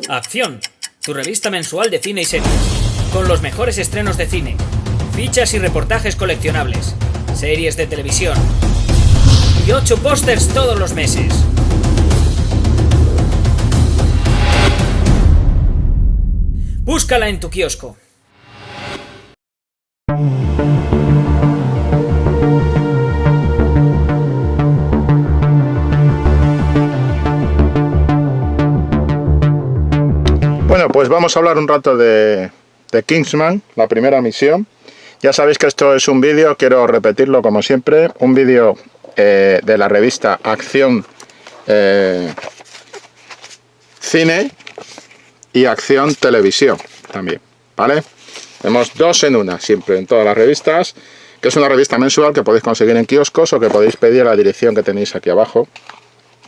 Acción, tu revista mensual de cine y series, con los mejores estrenos de cine, fichas y reportajes coleccionables, series de televisión y 8 pósters todos los meses. Búscala en tu kiosco. Bueno, pues vamos a hablar un rato de Kingsman, la primera misión. Ya sabéis que esto es un vídeo, quiero repetirlo como siempre, un vídeo de la revista Acción Cine y Acción Televisión también, ¿vale? Tenemos dos en una, siempre en todas las revistas, que es una revista mensual que podéis conseguir en kioscos o que podéis pedir a la dirección que tenéis aquí abajo,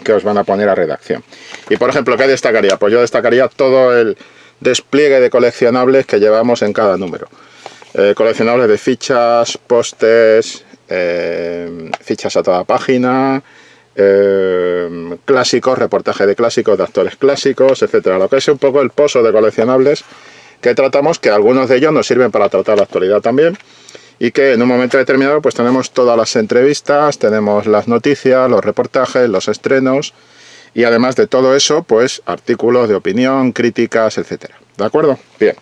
que os van a poner a redacción. Y por ejemplo, ¿qué destacaría? Pues yo destacaría todo el despliegue de coleccionables que llevamos en cada número. Coleccionables de fichas, pósters, fichas a toda página, clásicos, reportaje de clásicos, de actores clásicos, etcétera. Lo que es un poco el pozo de coleccionables que tratamos, que algunos de ellos nos sirven para tratar la actualidad también, y que en un momento determinado pues tenemos todas las entrevistas, tenemos las noticias, los reportajes, los estrenos, y además de todo eso, pues artículos de opinión, críticas, etcétera. ¿De acuerdo? Bien.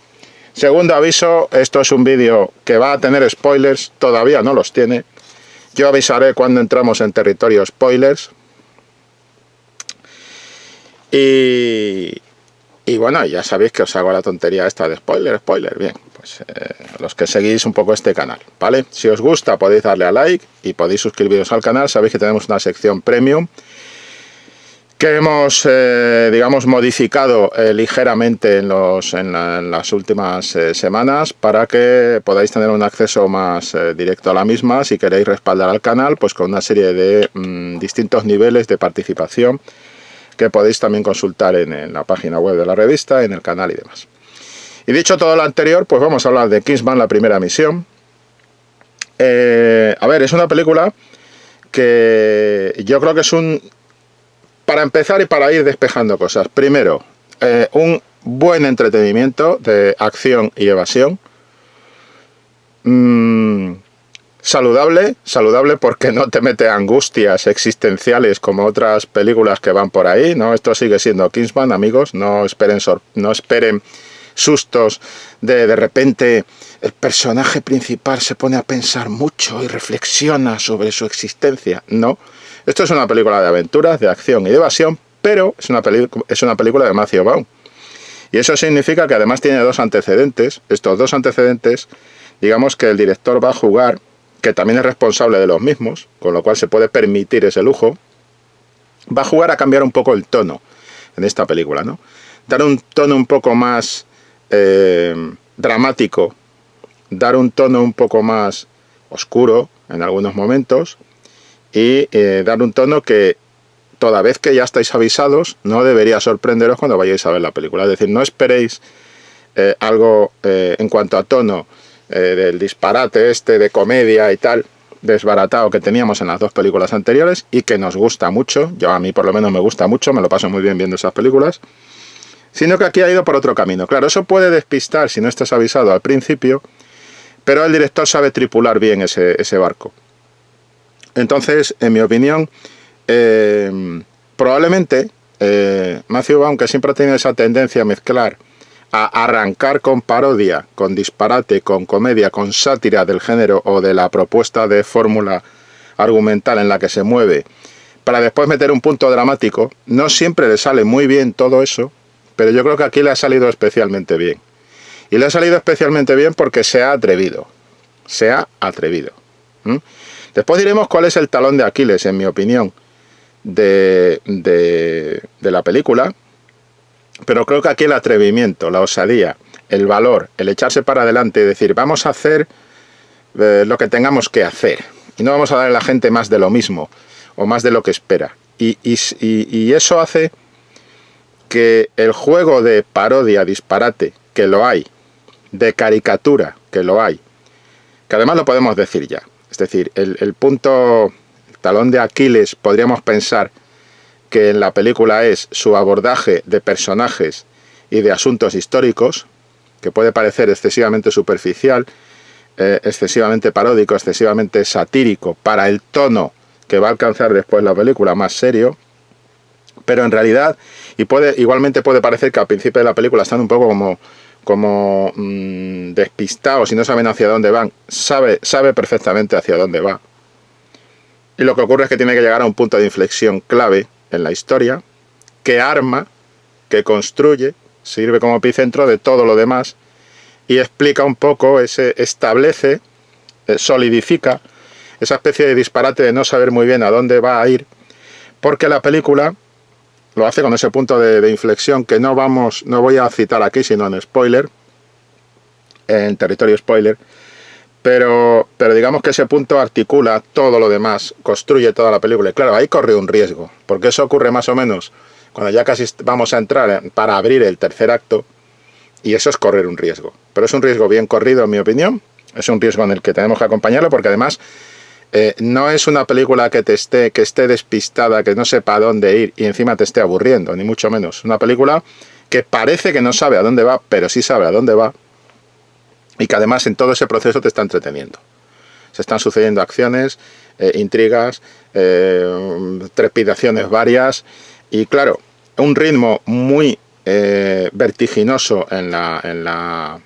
Segundo aviso, esto es un vídeo que va a tener spoilers, todavía no los tiene. Yo avisaré cuando entramos en territorio spoilers. Y bueno, ya sabéis que os hago la tontería esta de spoiler. Bien, pues los que seguís un poco este canal, ¿vale? Si os gusta podéis darle a like y podéis suscribiros al canal. Sabéis que tenemos una sección premium que hemos, digamos, modificado ligeramente en las últimas semanas para que podáis tener un acceso más directo a la misma si queréis respaldar al canal, pues con una serie de distintos niveles de participación que podéis también consultar en la página web de la revista, en el canal y demás. Y dicho todo lo anterior, pues vamos a hablar de Kingsman, la primera misión. A ver, es una película que yo creo que es para empezar y para ir despejando cosas. Primero, un buen entretenimiento de acción y evasión. Saludable porque no te mete angustias existenciales como otras películas que van por ahí, ¿no? Esto sigue siendo Kingsman, amigos, no esperen sustos de repente el personaje principal se pone a pensar mucho y reflexiona sobre su existencia. No, esto es una película de aventuras, de acción y de evasión, pero es una película de Matthew Vaughn. Y eso significa que además tiene dos antecedentes. Estos dos antecedentes, digamos que el director va a jugar, que también es responsable de los mismos, con lo cual se puede permitir ese lujo, va a jugar a cambiar un poco el tono en esta película, ¿no? Dar un tono un poco más dramático, dar un tono un poco más oscuro en algunos momentos y dar un tono que toda vez que ya estáis avisados no debería sorprenderos cuando vayáis a ver la película. Es decir, no esperéis algo en cuanto a tono del disparate este de comedia y tal, desbaratado que teníamos en las dos películas anteriores y que nos gusta mucho. Yo, a mí por lo menos me gusta mucho, me lo paso muy bien viendo esas películas, sino que aquí ha ido por otro camino. Claro, eso puede despistar si no estás avisado al principio, pero el director sabe tripular bien ese barco. Entonces, en mi opinión, probablemente Matthew Vaughn, que siempre ha tenido esa tendencia a mezclar, a arrancar con parodia, con disparate, con comedia, con sátira del género o de la propuesta de fórmula argumental en la que se mueve, para después meter un punto dramático, no siempre le sale muy bien todo eso, pero yo creo que aquí le ha salido especialmente bien. Y le ha salido especialmente bien porque se ha atrevido. Después diremos cuál es el talón de Aquiles, en mi opinión, de la película. Pero creo que aquí el atrevimiento, la osadía, el valor, el echarse para adelante y decir vamos a hacer lo que tengamos que hacer y no vamos a darle a la gente más de lo mismo o más de lo que espera. Y eso hace que el juego de parodia, disparate, que lo hay, de caricatura, que lo hay, que además lo podemos decir ya. Es decir, el punto, el talón de Aquiles, podríamos pensar, que en la película es su abordaje de personajes y de asuntos históricos, que puede parecer excesivamente superficial, excesivamente paródico, excesivamente satírico para el tono que va a alcanzar después la película, más serio, pero en realidad, igualmente puede parecer que al principio de la película están un poco como despistados y no saben hacia dónde van. Sabe perfectamente hacia dónde va. Y lo que ocurre es que tiene que llegar a un punto de inflexión clave en la historia, que arma, que construye, sirve como epicentro de todo lo demás, y explica un poco, establece, solidifica esa especie de disparate de no saber muy bien a dónde va a ir, porque la película lo hace con ese punto de inflexión que no voy a citar aquí, sino en spoiler, en territorio spoiler, pero digamos que ese punto articula todo lo demás, construye toda la película. Y claro, ahí corre un riesgo, porque eso ocurre más o menos cuando ya casi vamos a entrar para abrir el tercer acto, y eso es correr un riesgo. Pero es un riesgo bien corrido, en mi opinión, es un riesgo en el que tenemos que acompañarlo, porque además no es una película que esté despistada, que no sepa a dónde ir y encima te esté aburriendo, ni mucho menos. Una película que parece que no sabe a dónde va, pero sí sabe a dónde va, y que además en todo ese proceso te está entreteniendo. Se están sucediendo acciones, intrigas, trepidaciones varias, y claro, un ritmo muy vertiginoso a la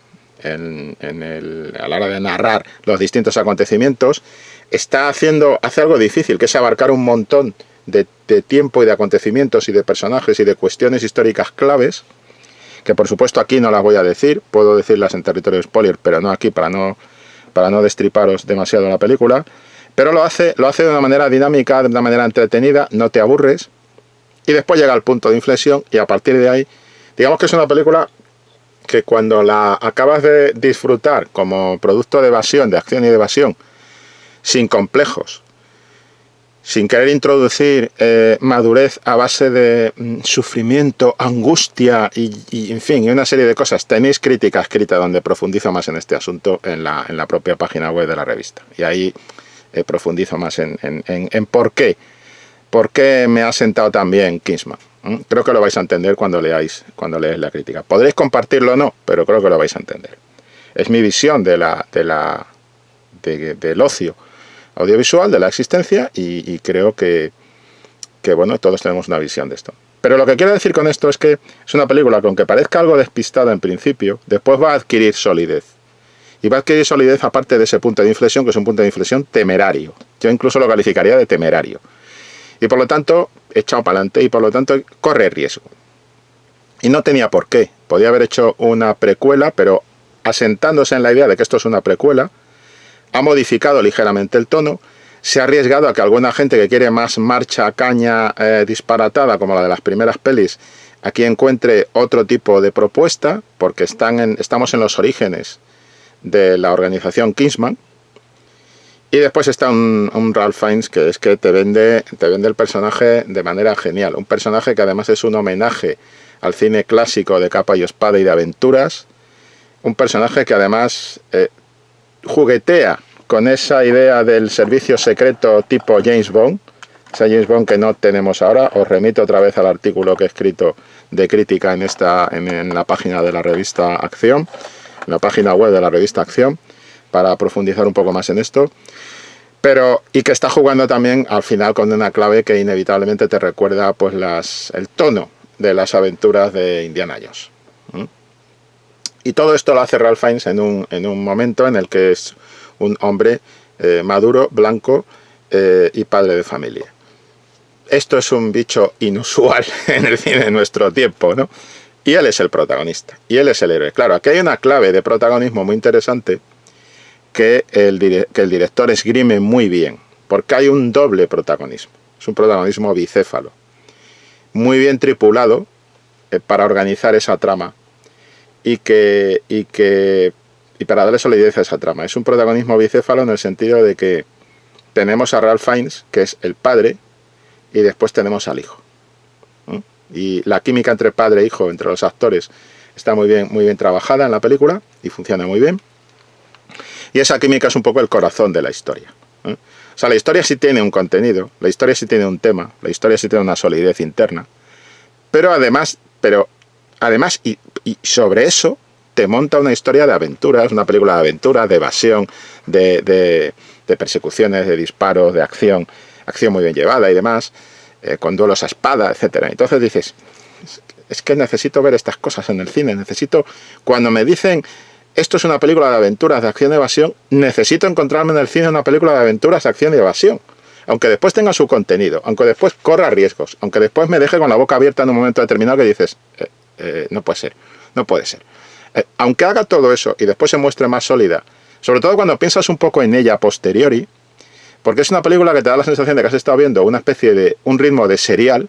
hora de narrar los distintos acontecimientos. Hace algo difícil, que es abarcar un montón de tiempo y de acontecimientos y de personajes y de cuestiones históricas claves, que por supuesto aquí no las voy a decir, puedo decirlas en territorio spoiler, pero no aquí para no destriparos demasiado la película, pero lo hace de una manera dinámica, de una manera entretenida, no te aburres, y después llega al punto de inflexión, y a partir de ahí, digamos que es una película que cuando la acabas de disfrutar como producto de evasión, de acción y de evasión, sin complejos, sin querer introducir madurez a base de sufrimiento, angustia y en fin, una serie de cosas. Tenéis crítica escrita donde profundizo más en este asunto en la propia página web de la revista. Y ahí profundizo más en por qué me ha sentado tan bien Kingsman. Creo que lo vais a entender cuando leáis la crítica. Podréis compartirlo o no, pero creo que lo vais a entender. Es mi visión del ocio audiovisual, de la existencia, y creo que bueno, todos tenemos una visión de esto. Pero lo que quiero decir con esto es que es una película que, aunque parezca algo despistada en principio, después va a adquirir solidez. Y va a adquirir solidez aparte de ese punto de inflexión, que es un punto de inflexión temerario. Yo incluso lo calificaría de temerario. Y por lo tanto, echado para adelante, y por lo tanto corre riesgo. Y no tenía por qué. Podía haber hecho una precuela, pero asentándose en la idea de que esto es una precuela, ha modificado ligeramente el tono, se ha arriesgado a que alguna gente que quiere más marcha, caña, disparatada, como la de las primeras pelis, aquí encuentre otro tipo de propuesta, porque estamos en los orígenes de la organización Kingsman. Y después está un Ralph Fiennes que es que te vende el personaje de manera genial. Un personaje que además es un homenaje al cine clásico de capa y espada y de aventuras. Un personaje que además juguetea con esa idea del servicio secreto tipo James Bond. Esa James Bond que no tenemos ahora. Os remito otra vez al artículo que he escrito de crítica en la página de la revista Acción, en la página web de la revista Acción, para profundizar un poco más en esto. Y que está jugando también al final con una clave que inevitablemente te recuerda pues el tono de las aventuras de Indiana Jones. Y todo esto lo hace Ralph Fiennes en un momento en el que es un hombre maduro, blanco y padre de familia. Esto es un bicho inusual en el cine de nuestro tiempo, ¿no? Y él es el protagonista, y él es el héroe. Claro, aquí hay una clave de protagonismo muy interesante que el director esgrime muy bien, porque hay un doble protagonismo. Es un protagonismo bicéfalo, muy bien tripulado para organizar esa trama y para darle solidez a esa trama. Es un protagonismo bicéfalo en el sentido de que tenemos a Ralph Fiennes, que es el padre, y después tenemos al hijo. Y la química entre padre e hijo, entre los actores, está muy bien trabajada en la película y funciona muy bien. Y esa química es un poco el corazón de la historia. O sea, la historia sí tiene un contenido, la historia sí tiene un tema, la historia sí tiene una solidez interna, pero además y sobre eso te monta una historia de aventuras, una película de aventuras, de evasión, de persecuciones, de disparos, de acción muy bien llevada y demás, con duelos a espada, etcétera. Entonces dices, es que necesito ver estas cosas en el cine, cuando me dicen esto es una película de aventuras, de acción y evasión, necesito encontrarme en el cine una película de aventuras, acción y evasión. Aunque después tenga su contenido, aunque después corra riesgos, aunque después me deje con la boca abierta en un momento determinado que dices, no puede ser. Aunque haga todo eso y después se muestre más sólida, sobre todo cuando piensas un poco en ella a posteriori, porque es una película que te da la sensación de que has estado viendo una especie de un ritmo de serial,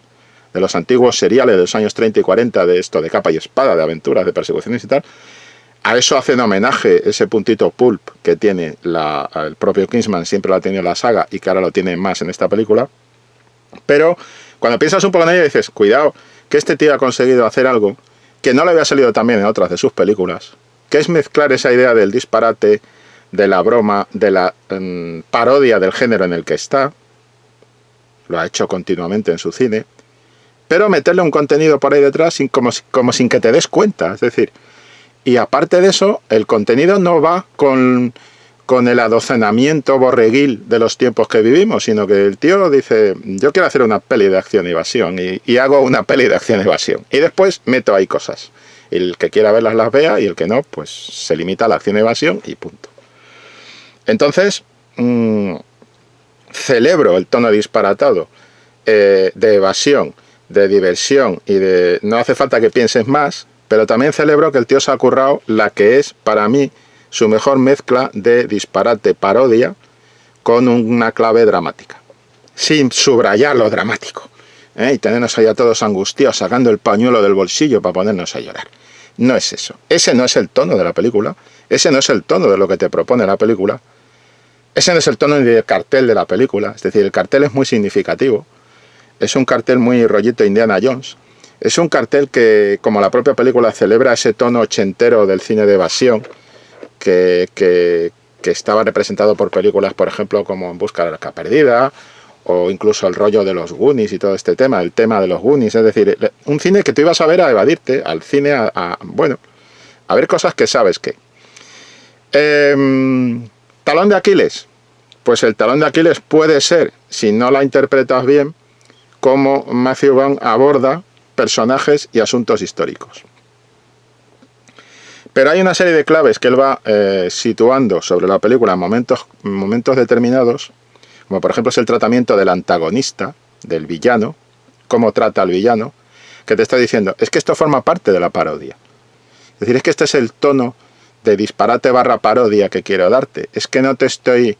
de los antiguos seriales de los años 30 y 40, de esto de capa y espada, de aventuras, de persecuciones y tal. A eso hacen homenaje ese puntito pulp que tiene el propio Kingsman, siempre lo ha tenido en la saga y que ahora lo tiene más en esta película. Pero cuando piensas un poco en ella dices, cuidado, que este tío ha conseguido hacer algo que no le había salido también en otras de sus películas, que es mezclar esa idea del disparate, de la broma, de la parodia del género en el que está, lo ha hecho continuamente en su cine, pero meterle un contenido por ahí detrás como sin que te des cuenta, es decir, y aparte de eso, el contenido no va con el adocenamiento borreguil de los tiempos que vivimos, sino que el tío dice, yo quiero hacer una peli de acción y evasión, y hago una peli de acción y evasión, y después meto ahí cosas. El que quiera verlas las vea, y el que no, pues se limita a la acción y evasión, y punto. Entonces, celebro el tono disparatado de evasión, de diversión, y de no hace falta que pienses más, pero también celebro que el tío se ha currado la que es, para mí, su mejor mezcla de disparate parodia con una clave dramática. Sin subrayar lo dramático. Y tenernos allá todos angustiados, sacando el pañuelo del bolsillo para ponernos a llorar. No es eso. Ese no es el tono de la película. Ese no es el tono de lo que te propone la película. Ese no es el tono del cartel de la película. Es decir, el cartel es muy significativo. Es un cartel muy rollito Indiana Jones. Es un cartel que, como la propia película, celebra ese tono ochentero del cine de evasión que estaba representado por películas, por ejemplo, como En busca de la arca perdida, o incluso el rollo de los Goonies y todo este tema, el tema de los Goonies. Es decir, un cine que tú ibas a ver a evadirte, al cine a ver cosas que sabes que. ¿Talón de Aquiles? Pues el talón de Aquiles puede ser, si no la interpretas bien, cómo Matthew Vaughn aborda personajes y asuntos históricos. Pero hay una serie de claves que él va situando sobre la película en momentos determinados, como por ejemplo es el tratamiento del antagonista, del villano, cómo trata al villano, que te está diciendo, es que esto forma parte de la parodia. Es decir, es que este es el tono de disparate / parodia que quiero darte. Es que no te estoy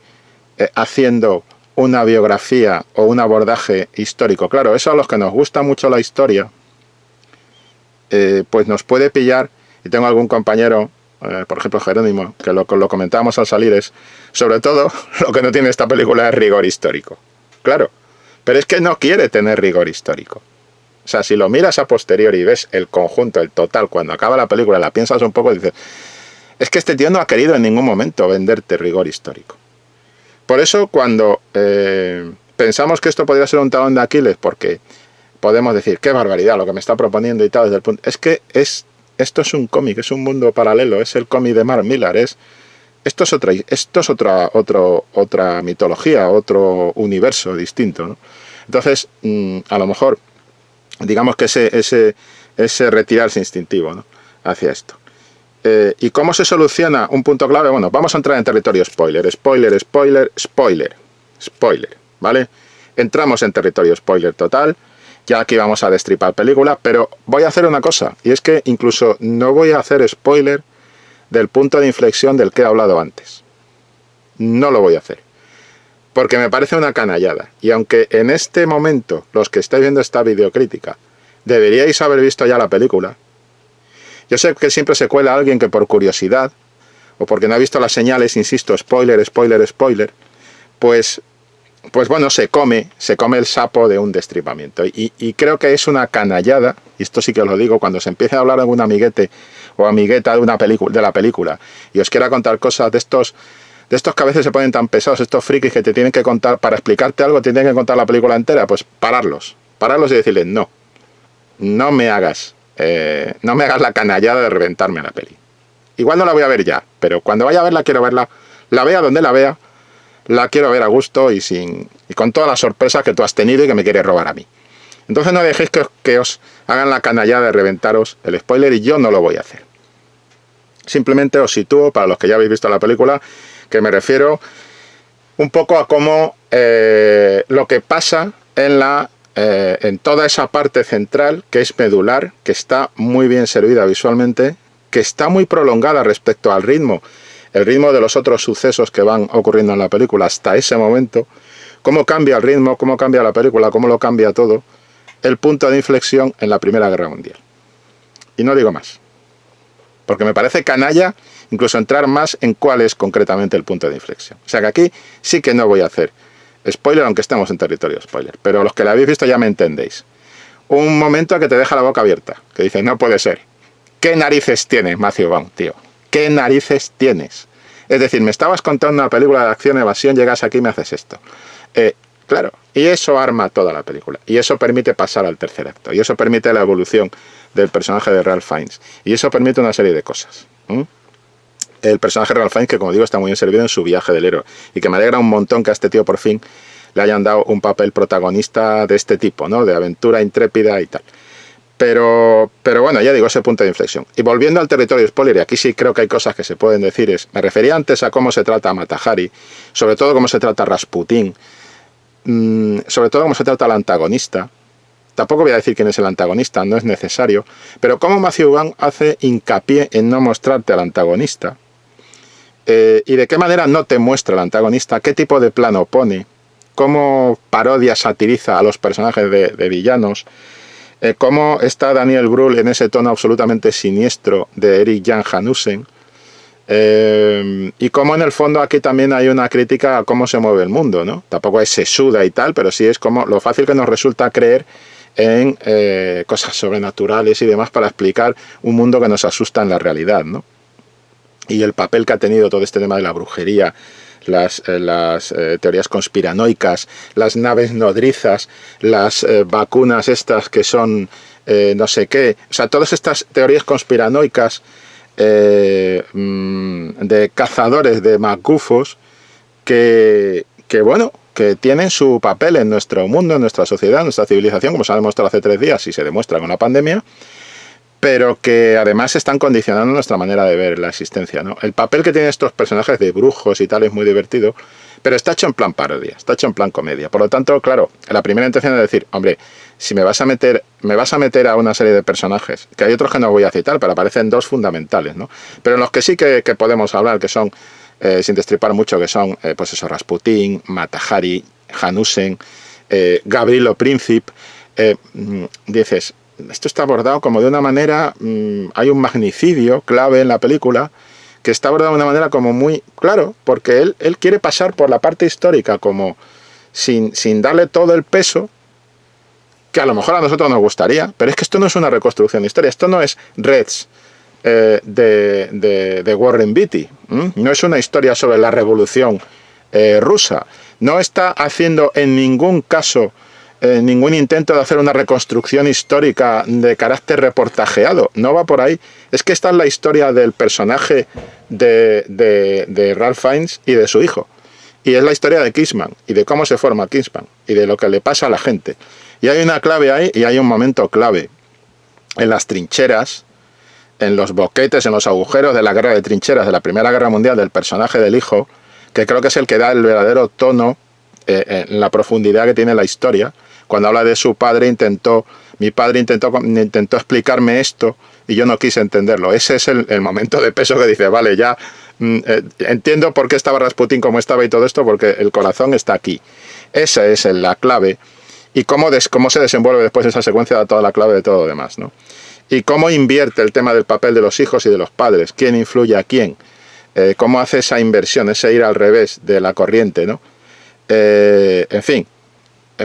haciendo una biografía o un abordaje histórico. Claro, eso a los que nos gusta mucho la historia, pues nos puede pillar. Y tengo algún compañero, por ejemplo Jerónimo, que lo comentábamos al salir, es sobre todo lo que no tiene esta película es rigor histórico. Claro, pero es que no quiere tener rigor histórico. O sea, si lo miras a posteriori y ves el conjunto, el total, cuando acaba la película, la piensas un poco y dices, es que este tío no ha querido en ningún momento venderte rigor histórico. Por eso cuando pensamos que esto podría ser un talón de Aquiles, porque podemos decir, qué barbaridad lo que me está proponiendo y tal, desde el punto, es que esto es un cómic, es un mundo paralelo, es el cómic de Mark Millar, esto es otra mitología, otro universo distinto, ¿no? Entonces, a lo mejor, digamos que ese retirarse instintivo, ¿no?, hacia esto. ¿Y cómo se soluciona un punto clave? Bueno, vamos a entrar en territorio spoiler, ¿vale? Entramos en territorio spoiler total. Ya aquí vamos a destripar película, pero voy a hacer una cosa, y es que incluso no voy a hacer spoiler del punto de inflexión del que he hablado antes. No lo voy a hacer, porque me parece una canallada. Y aunque en este momento, los que estáis viendo esta videocrítica, deberíais haber visto ya la película, yo sé que siempre se cuela alguien que por curiosidad, o porque no ha visto las señales, insisto, spoiler, pues bueno, se come el sapo de un destripamiento. Y creo que es una canallada, y esto sí que os lo digo, cuando se empiece a hablar de un amiguete o amigueta de la película, y os quiera contar cosas de estos de estos que a veces se ponen tan pesados, estos frikis que te tienen que contar, para explicarte algo, te tienen que contar la película entera, pues pararlos y decirles, no me hagas la canallada de reventarme la peli. Igual no la voy a ver ya, pero cuando vaya a verla, quiero verla, la vea donde la vea, la quiero ver a gusto y con todas las sorpresas que tú has tenido y que me quieres robar a mí. Entonces no dejéis que os hagan la canallada de reventaros el spoiler, y yo no lo voy a hacer. Simplemente os sitúo, para los que ya habéis visto la película, que me refiero un poco a cómo lo que pasa en toda esa parte central, que es medular, que está muy bien servida visualmente, que está muy prolongada respecto al ritmo, el ritmo de los otros sucesos que van ocurriendo en la película hasta ese momento, cómo cambia el ritmo, cómo cambia la película, cómo lo cambia todo, el punto de inflexión en la Primera Guerra Mundial. Y no digo más, porque me parece canalla incluso entrar más en cuál es concretamente el punto de inflexión. O sea que aquí sí que no voy a hacer spoiler, aunque estemos en territorio spoiler, pero los que la habéis visto ya me entendéis. Un momento que te deja la boca abierta, que dices, no puede ser. ¿Qué narices tienes, Matthew Vaughn, tío? ¿Qué narices tienes? Es decir, me estabas contando una película de acción, evasión, llegas aquí y me haces esto. Claro, y eso arma toda la película, y eso permite pasar al tercer acto, y eso permite la evolución del personaje de Ralph Fiennes, y eso permite una serie de cosas. El personaje de Ralph Fiennes, que como digo está muy bien servido en su viaje del héroe, y que me alegra un montón que a este tío por fin le hayan dado un papel protagonista de este tipo, ¿no? De aventura intrépida y tal. Pero bueno, ya digo, ese punto de inflexión. Y volviendo al territorio spoiler, y aquí sí creo que hay cosas que se pueden decir, me refería antes a cómo se trata a Mata Hari, sobre todo cómo se trata a Rasputin, sobre todo cómo se trata al antagonista. Tampoco voy a decir quién es el antagonista, no es necesario, pero cómo Matthew Vaughn hace hincapié en no mostrarte al antagonista, y de qué manera no te muestra el antagonista, qué tipo de plano pone, cómo parodia, satiriza a los personajes de villanos, cómo está Daniel Brühl en ese tono absolutamente siniestro de Erik Jan Hanussen, y cómo en el fondo aquí también hay una crítica a cómo se mueve el mundo, ¿no? Tampoco es sesuda y tal, pero sí es como lo fácil que nos resulta creer en cosas sobrenaturales y demás para explicar un mundo que nos asusta en la realidad, ¿no? Y el papel que ha tenido todo este tema de la brujería, las teorías conspiranoicas, las naves nodrizas, las vacunas estas que son no sé qué, o sea, todas estas teorías conspiranoicas de cazadores de macufos que bueno, que tienen su papel en nuestro mundo, en nuestra sociedad, en nuestra civilización, como se ha demostrado hace 3 días y se demuestra con la pandemia, pero que además están condicionando nuestra manera de ver la existencia, ¿no? El papel que tienen estos personajes de brujos y tal es muy divertido, pero está hecho en plan parodia, está hecho en plan comedia. Por lo tanto, claro, la primera intención es decir, hombre, si me vas a meter a una serie de personajes, que hay otros que no voy a citar, pero aparecen 2 fundamentales, ¿no? Pero en los que sí que podemos hablar, que son, sin destripar mucho, que son, pues eso, Rasputin, Mata Hari, Hanussen, Gavrilo Princip, dices, esto está abordado como de una manera, hay un magnicidio clave en la película, que está abordado de una manera como muy claro, porque él quiere pasar por la parte histórica como sin darle todo el peso que a lo mejor a nosotros nos gustaría, pero es que esto no es una reconstrucción de historia, esto no es Reds de Warren Beatty, no es una historia sobre la revolución rusa, no está haciendo en ningún caso ningún intento de hacer una reconstrucción histórica de carácter reportajeado, no va por ahí. Es que esta es la historia del personaje de Ralph Fiennes y de su hijo, y es la historia de Kingsman y de cómo se forma Kingsman y de lo que le pasa a la gente. Y hay una clave ahí, y hay un momento clave en las trincheras, en los boquetes, en los agujeros de la guerra de trincheras de la Primera Guerra Mundial, del personaje del hijo, que creo que es el que da el verdadero tono en la profundidad que tiene la historia. Cuando habla de su padre, mi padre intentó explicarme esto y yo no quise entenderlo. Ese es el momento de peso que dice, vale, ya entiendo por qué estaba Rasputin como estaba y todo esto, porque el corazón está aquí. Esa es la clave. Y cómo se desenvuelve después esa secuencia da toda la clave de todo lo demás, ¿no? Y cómo invierte el tema del papel de los hijos y de los padres, quién influye a quién, cómo hace esa inversión, ese ir al revés de la corriente, ¿no? En fin,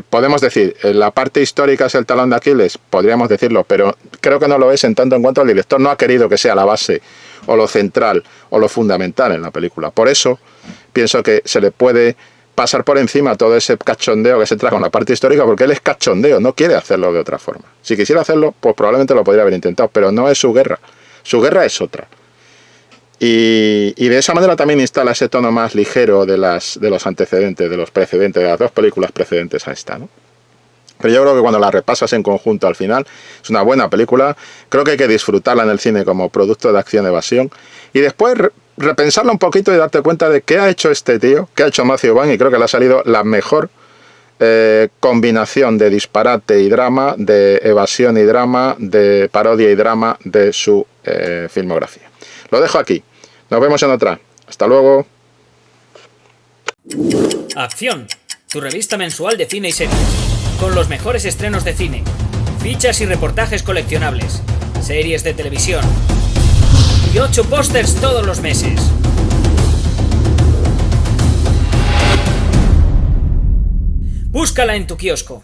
podemos decir, la parte histórica es el talón de Aquiles, podríamos decirlo, pero creo que no lo es en tanto en cuanto el director no ha querido que sea la base o lo central o lo fundamental en la película. Por eso pienso que se le puede pasar por encima todo ese cachondeo que se trae con la parte histórica, porque él es cachondeo, no quiere hacerlo de otra forma. Si quisiera hacerlo, pues probablemente lo podría haber intentado, pero no es su guerra es otra. Y de esa manera también instala ese tono más ligero de los antecedentes, de los precedentes, de las dos películas precedentes a esta, ¿no? Pero yo creo que cuando la repasas en conjunto al final, es una buena película. Creo que hay que disfrutarla en el cine como producto de acción-evasión. Y después repensarla un poquito y darte cuenta de qué ha hecho este tío, qué ha hecho Matthew Vaughn, y creo que le ha salido la mejor combinación de disparate y drama, de evasión y drama, de parodia y drama de su filmografía. Lo dejo aquí. Nos vemos en otra. Hasta luego. Acción, tu revista mensual de cine y series, con los mejores estrenos de cine, fichas y reportajes coleccionables, series de televisión y 8 pósters todos los meses. Búscala en tu kiosco.